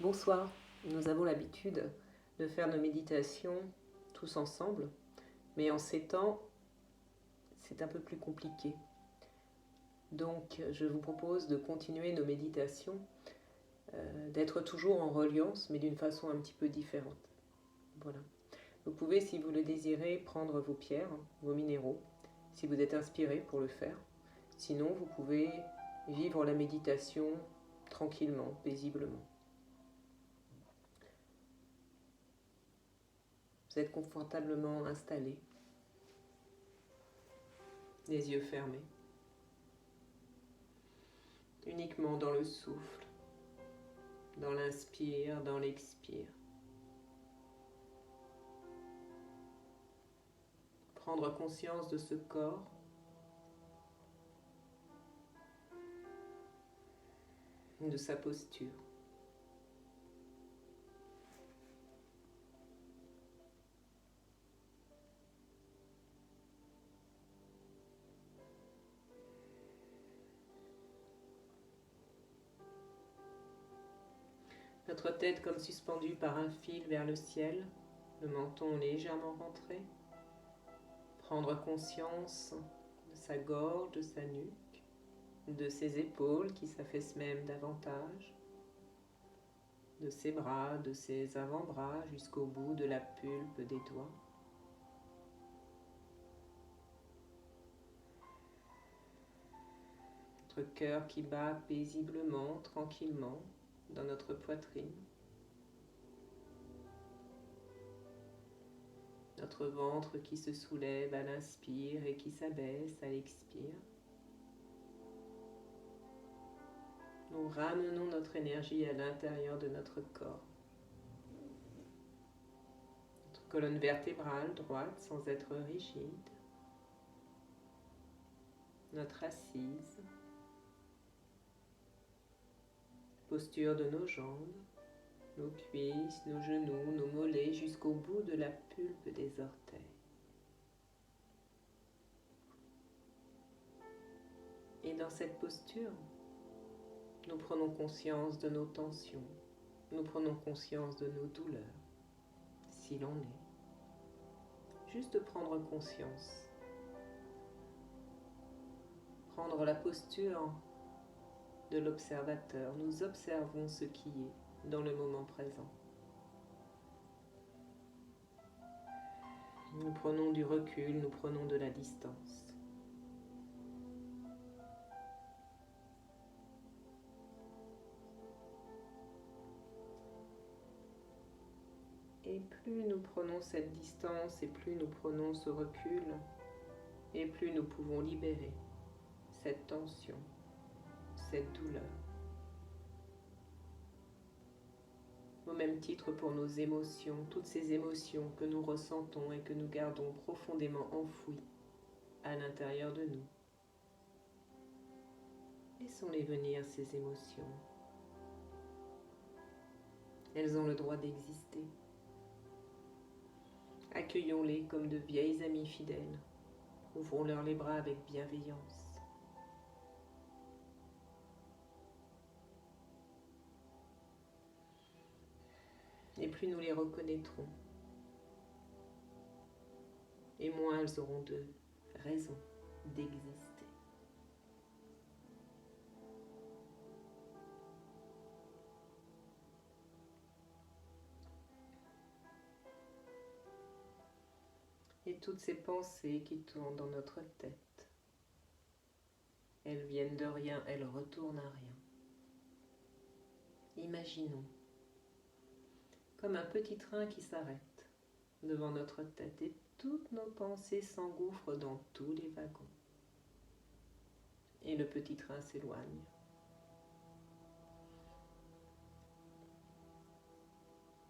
Bonsoir, nous avons l'habitude de faire nos méditations tous ensemble, mais en ces temps, c'est un peu plus compliqué. Donc je vous propose de continuer nos méditations, d'être toujours en reliance, mais d'une façon un petit peu différente. Voilà. Vous pouvez, si vous le désirez, prendre vos pierres, vos minéraux, si vous êtes inspiré pour le faire. Sinon, vous pouvez vivre la méditation tranquillement, paisiblement. Vous êtes confortablement installé, les yeux fermés, uniquement dans le souffle, dans l'inspire, dans l'expire. Prendre conscience de ce corps, de sa posture. Notre tête comme suspendue par un fil vers le ciel, le menton légèrement rentré. Prendre conscience de sa gorge, de sa nuque, de ses épaules qui s'affaissent même davantage, de ses bras, de ses avant-bras jusqu'au bout de la pulpe des doigts. Notre cœur qui bat paisiblement, tranquillement dans notre poitrine. Notre ventre qui se soulève à l'inspire et qui s'abaisse à l'expire. Nous ramenons notre énergie à l'intérieur de notre corps. Notre colonne vertébrale droite sans être rigide. Notre assise. Posture de nos jambes, nos cuisses, nos genoux, nos mollets jusqu'au bout de la pulpe des orteils. Et dans cette posture, nous prenons conscience de nos tensions, nous prenons conscience de nos douleurs, si l'on est. Juste prendre conscience. Prendre la posture de l'observateur. Nous observons ce qui est dans le moment présent. Nous prenons du recul, nous prenons de la distance. Et plus nous prenons cette distance et plus nous prenons ce recul, et plus nous pouvons libérer cette tension, cette douleur. Au même titre pour nos émotions, toutes ces émotions que nous ressentons et que nous gardons profondément enfouies à l'intérieur de nous. Laissons-les venir, ces émotions. Elles ont le droit d'exister. Accueillons-les comme de vieilles amies fidèles. Ouvrons-leur les bras avec bienveillance. Et plus nous les reconnaîtrons, et moins elles auront de raison d'exister. Et toutes ces pensées qui tournent dans notre tête, elles viennent de rien, elles retournent à rien. Imaginons comme un petit train qui s'arrête devant notre tête et toutes nos pensées s'engouffrent dans tous les wagons. Et le petit train s'éloigne.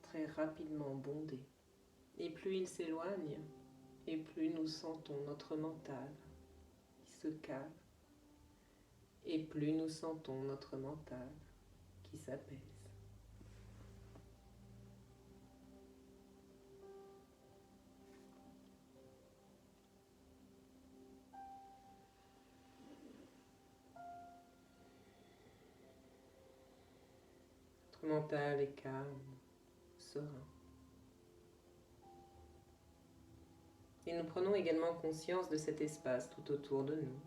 Très rapidement bondé. Et plus il s'éloigne, et plus nous sentons notre mental qui se calme, et plus nous sentons notre mental qui s'apaise. Notre mental est calme, serein. Et nous prenons également conscience de cet espace tout autour de nous.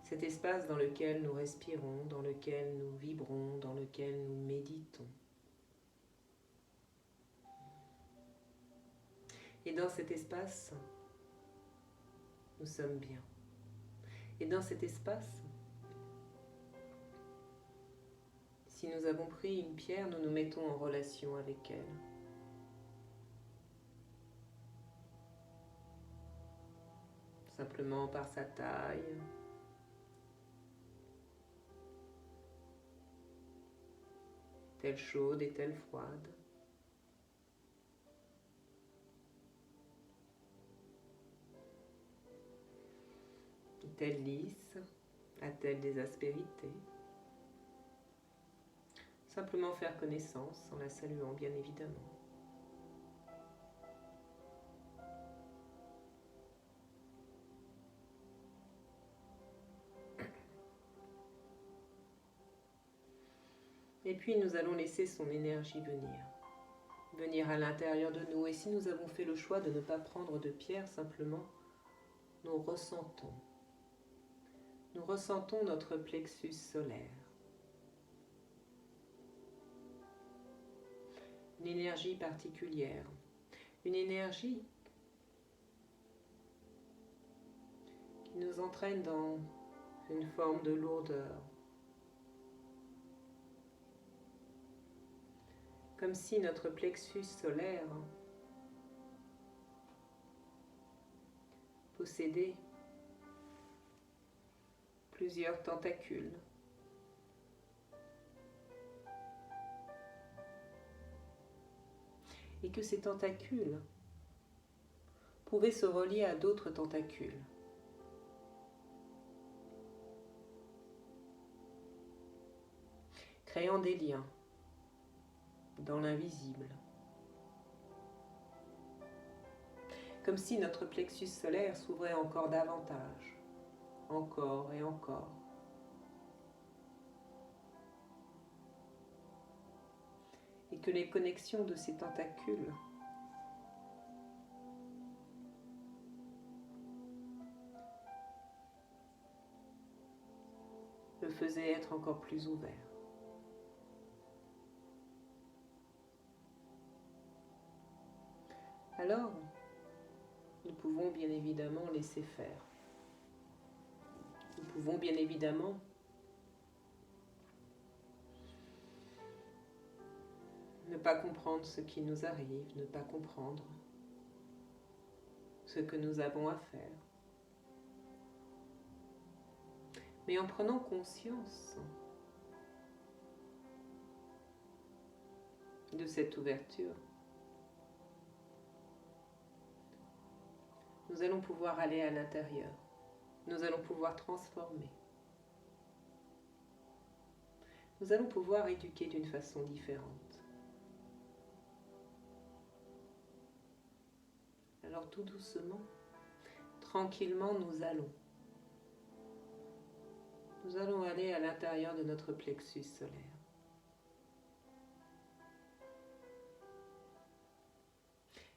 Cet espace dans lequel nous respirons, dans lequel nous vibrons, dans lequel nous méditons. Et dans cet espace, nous sommes bien. Et dans cet espace, si nous avons pris une pierre, nous nous mettons en relation avec elle. Simplement par sa taille, telle chaude et telle froide. Est-elle lisse? A-t-elle des aspérités? Simplement faire connaissance en la saluant bien évidemment. Et puis nous allons laisser son énergie venir à l'intérieur de nous. Et si nous avons fait le choix de ne pas prendre de pierre, simplement, nous ressentons. Nous ressentons notre plexus solaire. Une énergie particulière. Une énergie qui nous entraîne dans une forme de lourdeur. Comme si notre plexus solaire possédait plusieurs tentacules. Et que ces tentacules pouvaient se relier à d'autres tentacules. Créant des liens dans l'invisible. Comme si notre plexus solaire s'ouvrait encore davantage. Encore et encore. Et que les connexions de ces tentacules le faisaient être encore plus ouvert. Alors, nous pouvons bien évidemment laisser faire. Nous pouvons bien évidemment ne pas comprendre ce qui nous arrive, ne pas comprendre ce que nous avons à faire. Mais en prenant conscience de cette ouverture, nous allons pouvoir aller à l'intérieur. Nous allons pouvoir transformer. Nous allons pouvoir éduquer d'une façon différente. Alors tout doucement, tranquillement, nous allons aller à l'intérieur de notre plexus solaire.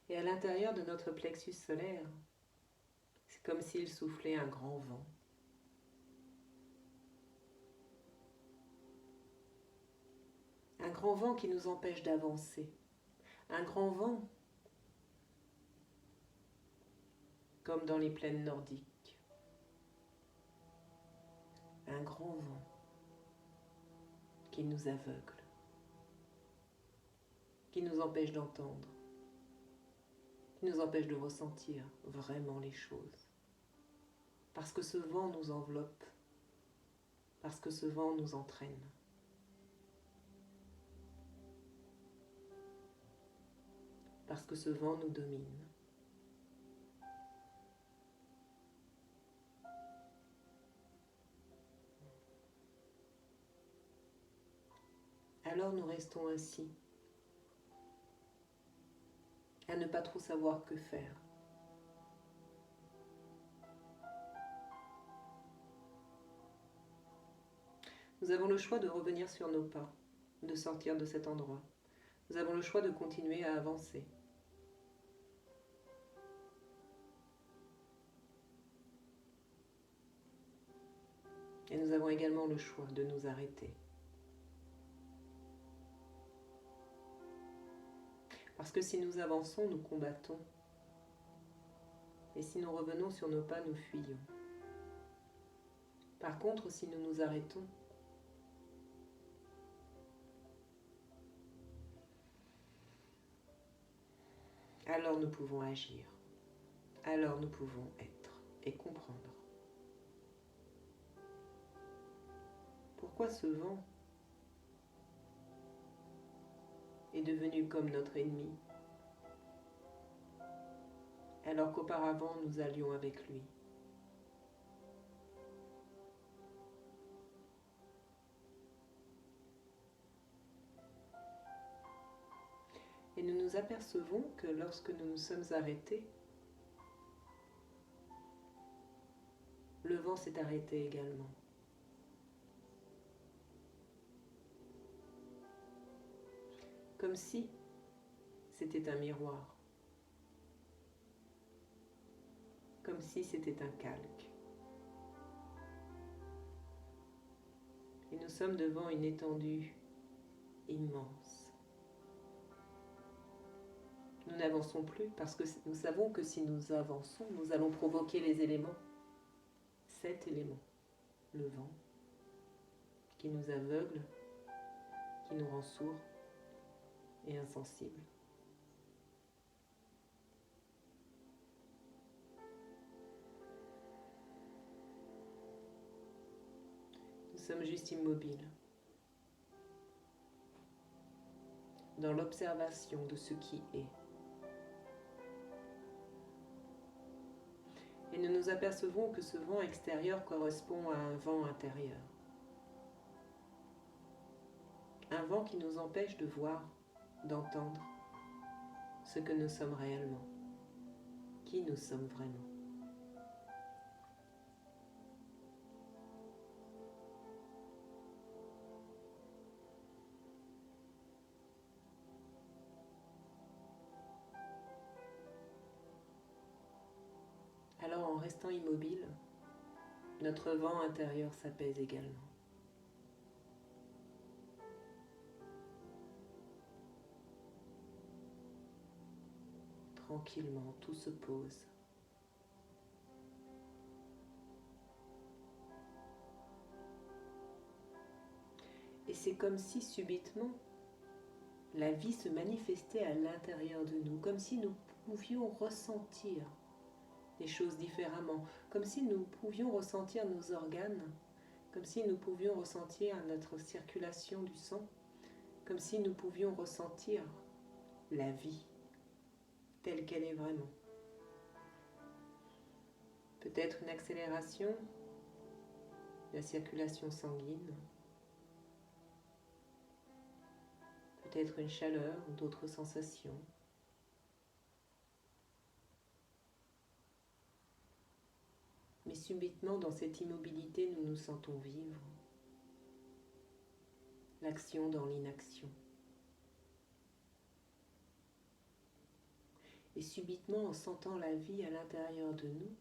Et à l'intérieur de notre plexus solaire, c'est comme s'il soufflait un grand vent. Un grand vent qui nous empêche d'avancer. Un grand vent comme dans les plaines nordiques. Un grand vent qui nous aveugle, qui nous empêche d'entendre, qui nous empêche de ressentir vraiment les choses. Parce que ce vent nous enveloppe, parce que ce vent nous entraîne. Parce que ce vent nous domine. Alors nous restons ainsi, à ne pas trop savoir que faire. Nous avons le choix de revenir sur nos pas, de sortir de cet endroit. Nous avons le choix de continuer à avancer. Et nous avons également le choix de nous arrêter. Parce que si nous avançons, nous combattons. Et si nous revenons sur nos pas, nous fuyons. Par contre, si nous nous arrêtons, alors nous pouvons agir. Alors nous pouvons être et comprendre. Pourquoi ce vent est devenu comme notre ennemi, alors qu'auparavant nous allions avec lui? Et nous nous apercevons que lorsque nous nous sommes arrêtés, le vent s'est arrêté également. Comme si c'était un miroir, comme si c'était un calque. Et nous sommes devant une étendue immense. Nous n'avançons plus parce que nous savons que si nous avançons, nous allons provoquer les éléments. 7 éléments. Le vent, qui nous aveugle, qui nous rend sourds et insensibles. Nous sommes juste immobiles, dans l'observation de ce qui est. Et nous nous apercevons que ce vent extérieur correspond à un vent intérieur. Un vent qui nous empêche de voir, d'entendre ce que nous sommes réellement, qui nous sommes vraiment. Alors en restant immobile, notre vent intérieur s'apaise également. Tranquillement, tout se pose. Et c'est comme si subitement, la vie se manifestait à l'intérieur de nous, comme si nous pouvions ressentir les choses différemment, comme si nous pouvions ressentir nos organes, comme si nous pouvions ressentir notre circulation du sang, comme si nous pouvions ressentir la vie telle qu'elle est vraiment. Peut-être une accélération de la circulation sanguine, peut-être une chaleur ou d'autres sensations. Mais subitement, dans cette immobilité, nous nous sentons vivre. L'action dans l'inaction. Et subitement, en sentant la vie à l'intérieur de nous,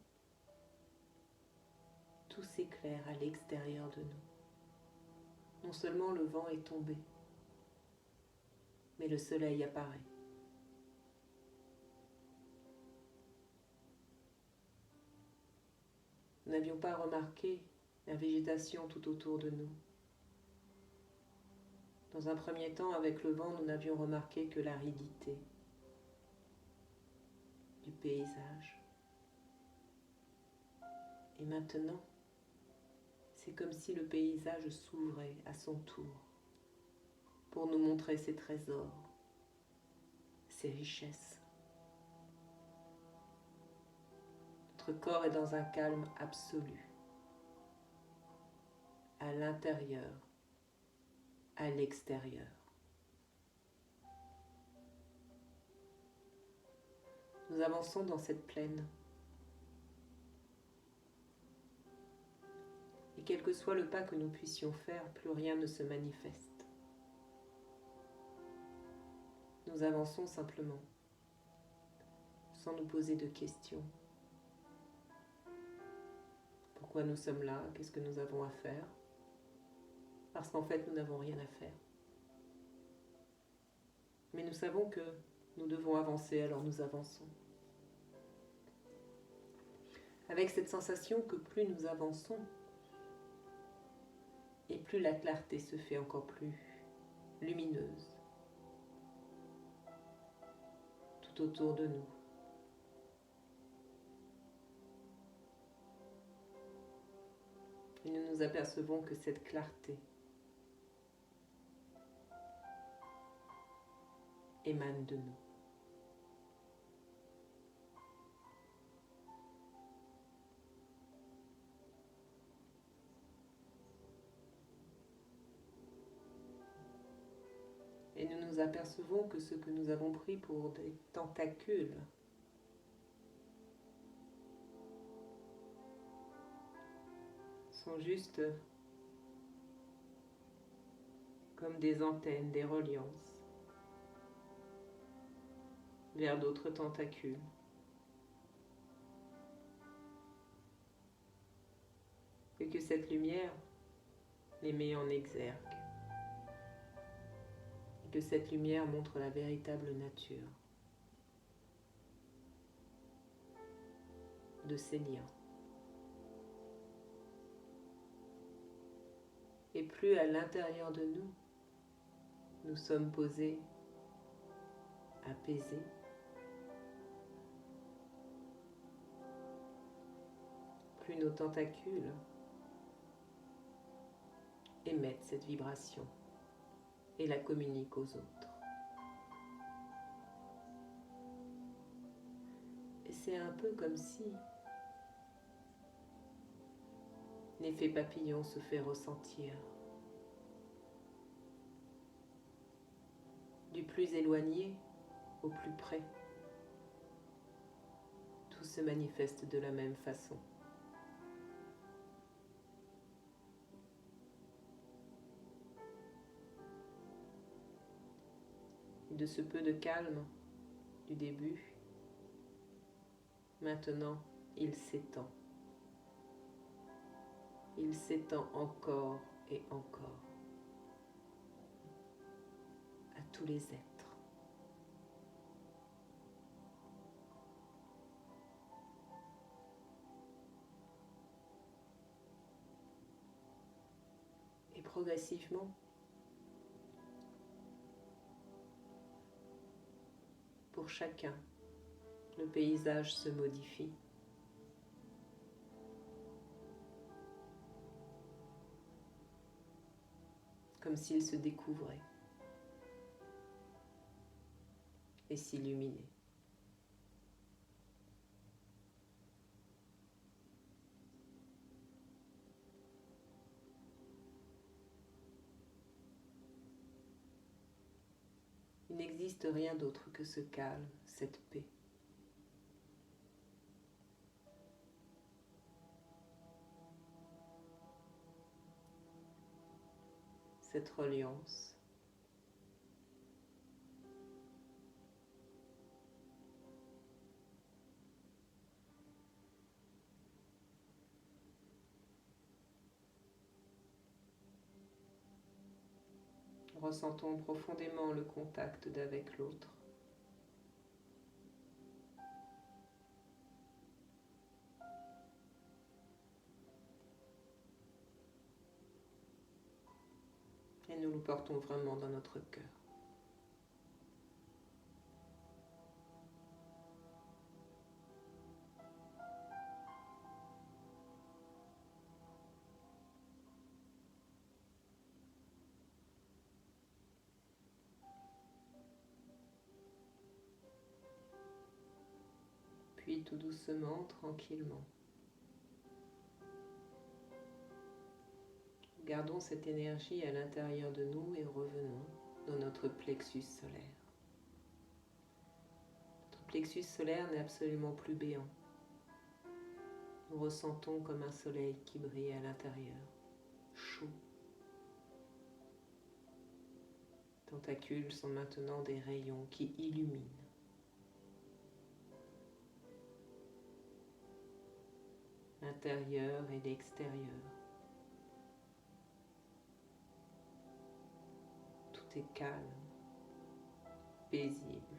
tout s'éclaire à l'extérieur de nous. Non seulement le vent est tombé, mais le soleil apparaît. Nous n'avions pas remarqué la végétation tout autour de nous. Dans un premier temps, avec le vent, nous n'avions remarqué que l'aridité du paysage. Et maintenant, c'est comme si le paysage s'ouvrait à son tour pour nous montrer ses trésors, ses richesses. Notre corps est dans un calme absolu, à l'intérieur, à l'extérieur. Nous avançons dans cette plaine. Et Et quel que soit le pas que nous puissions faire, plus rien ne se manifeste. Nous avançons simplement, sans nous poser de questions. Pourquoi nous sommes là? Qu'est-ce que nous avons à faire? Parce qu'en fait, nous n'avons rien à faire. Mais nous savons que nous devons avancer, alors nous avançons. Avec cette sensation que plus nous avançons, et plus la clarté se fait encore plus lumineuse tout autour de nous. Et nous nous apercevons que cette clarté émane de nous. Et nous nous apercevons que ce que nous avons pris pour des tentacules sont juste comme des antennes, des reliances vers d'autres tentacules. Et que cette lumière les met en exergue. Et que cette lumière montre la véritable nature de ces liens. Et plus à l'intérieur de nous, nous sommes posés, apaisés, plus nos tentacules émettent cette vibration et la communiquent aux autres. Et c'est un peu comme si l'effet papillon se fait ressentir. Du plus éloigné au plus près, tout se manifeste de la même façon. Et de ce peu de calme du début, maintenant il s'étend. Il s'étend encore et encore à tous les êtres. Et progressivement, pour chacun, le paysage se modifie. Comme s'il se découvrait et s'illuminait. Il n'existe rien d'autre que ce calme, cette paix. Cette reliance. Ressentons profondément le contact d'avec l'autre. Et nous le portons vraiment dans notre cœur. Puis tout doucement, tranquillement, gardons cette énergie à l'intérieur de nous et revenons dans notre plexus solaire. Notre plexus solaire n'est absolument plus béant. Nous ressentons comme un soleil qui brille à l'intérieur. chaud. Tentacules sont maintenant des rayons qui illuminent. L'intérieur et l'extérieur. Tout est calme, paisible,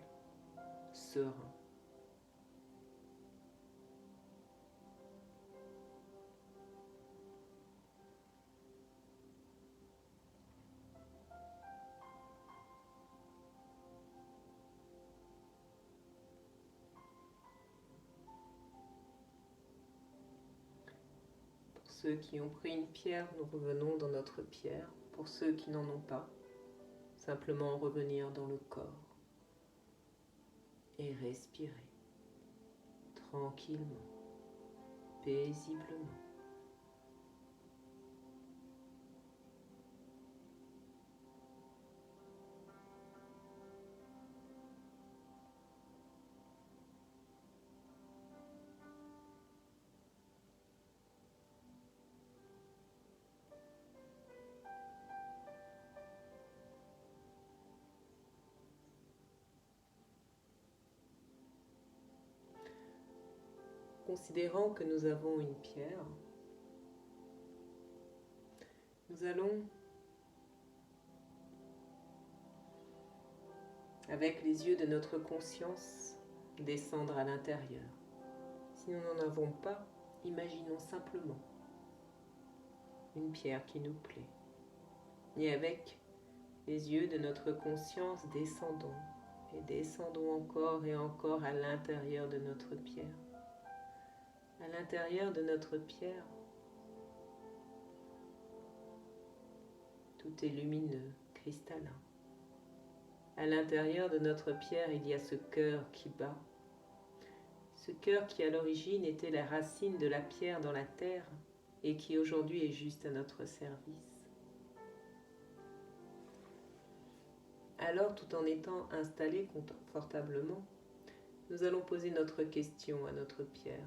serein. Pour ceux qui ont pris une pierre, nous revenons dans notre pierre. Pour ceux qui n'en ont pas, simplement revenir dans le corps et respirer tranquillement, paisiblement. Considérant que nous avons une pierre, nous allons, avec les yeux de notre conscience, descendre à l'intérieur. Si nous n'en avons pas, imaginons simplement une pierre qui nous plaît. Et avec les yeux de notre conscience, descendons et descendons encore et encore à l'intérieur de notre pierre. À l'intérieur de notre pierre, tout est lumineux, cristallin. À l'intérieur de notre pierre, il y a ce cœur qui bat. Ce cœur qui à l'origine était la racine de la pierre dans la terre et qui aujourd'hui est juste à notre service. Alors, tout en étant installés confortablement, nous allons poser notre question à notre pierre.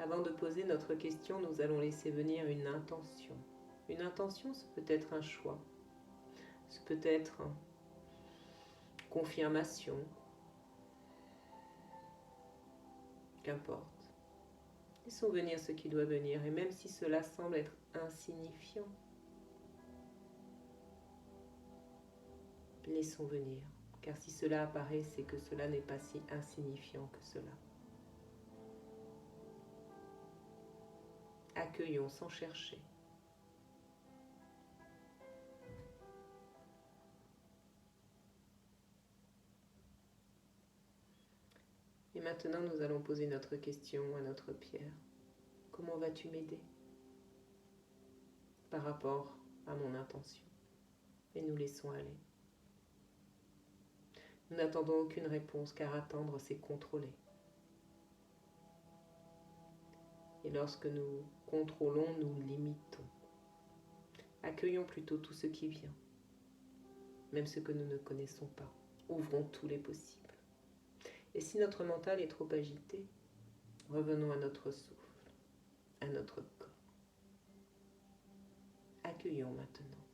Avant de poser notre question, nous allons laisser venir une intention. Une intention, ce peut être un choix, ce peut être une confirmation, qu'importe. Laissons venir ce qui doit venir, et même si cela semble être insignifiant, laissons venir, car si cela apparaît, c'est que cela n'est pas si insignifiant que cela. Accueillons sans chercher. Et maintenant, nous allons poser notre question à notre pierre. Comment vas-tu m'aider par rapport à mon intention? Et nous laissons aller. Nous n'attendons aucune réponse, car attendre, c'est contrôler. Et lorsque nous contrôlons, nous limitons. Accueillons plutôt tout ce qui vient, même ce que nous ne connaissons pas. Ouvrons tous les possibles. Et si notre mental est trop agité, revenons à notre souffle, à notre corps. Accueillons maintenant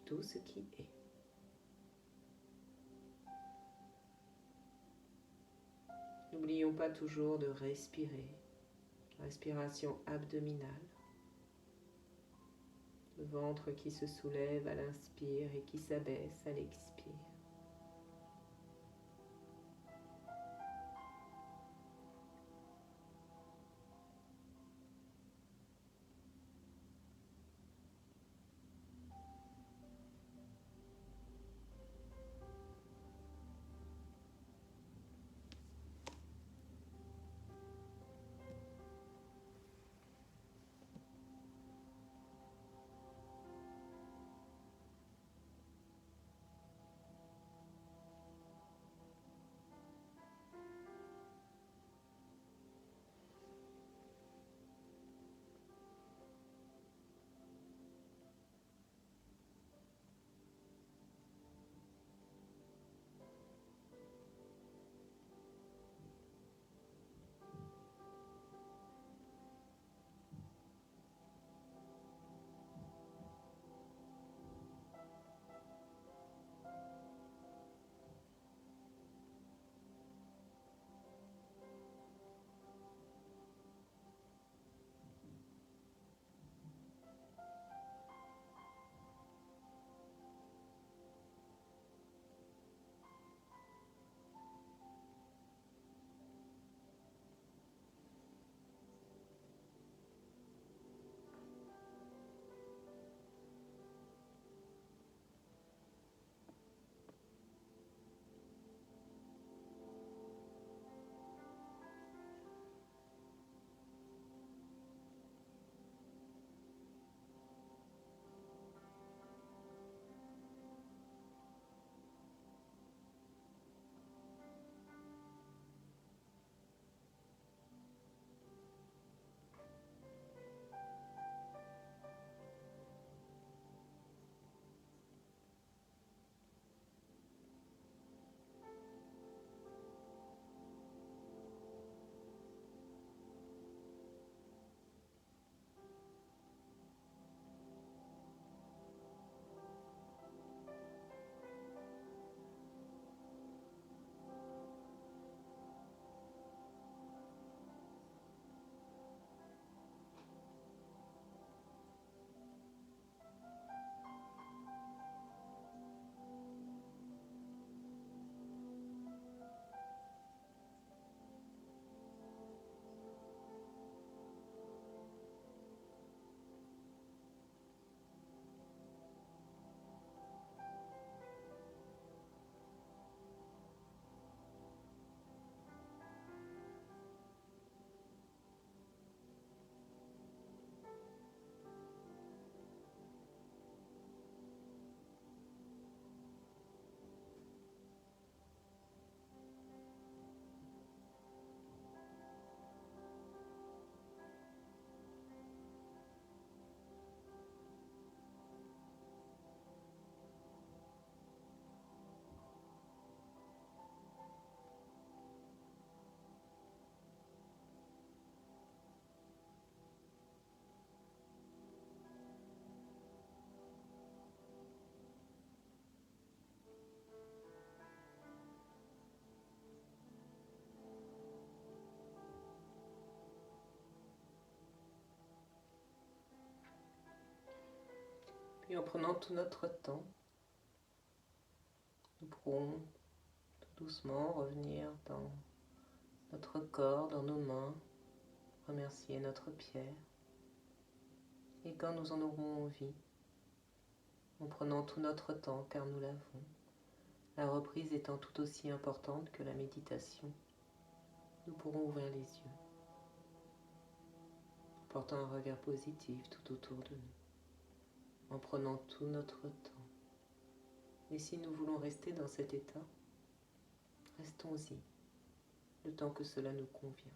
tout ce qui est. N'oublions pas toujours de respirer. Respiration abdominale. Le ventre qui se soulève à l'inspire et qui s'abaisse à l'expire. Et en prenant tout notre temps, nous pourrons tout doucement revenir dans notre corps, dans nos mains, remercier notre pierre. Et quand nous en aurons envie, en prenant tout notre temps, car nous l'avons, la reprise étant tout aussi importante que la méditation, nous pourrons ouvrir les yeux, en portant un regard positif tout autour de nous, en prenant tout notre temps. Et si nous voulons rester dans cet état, restons-y, le temps que cela nous convient.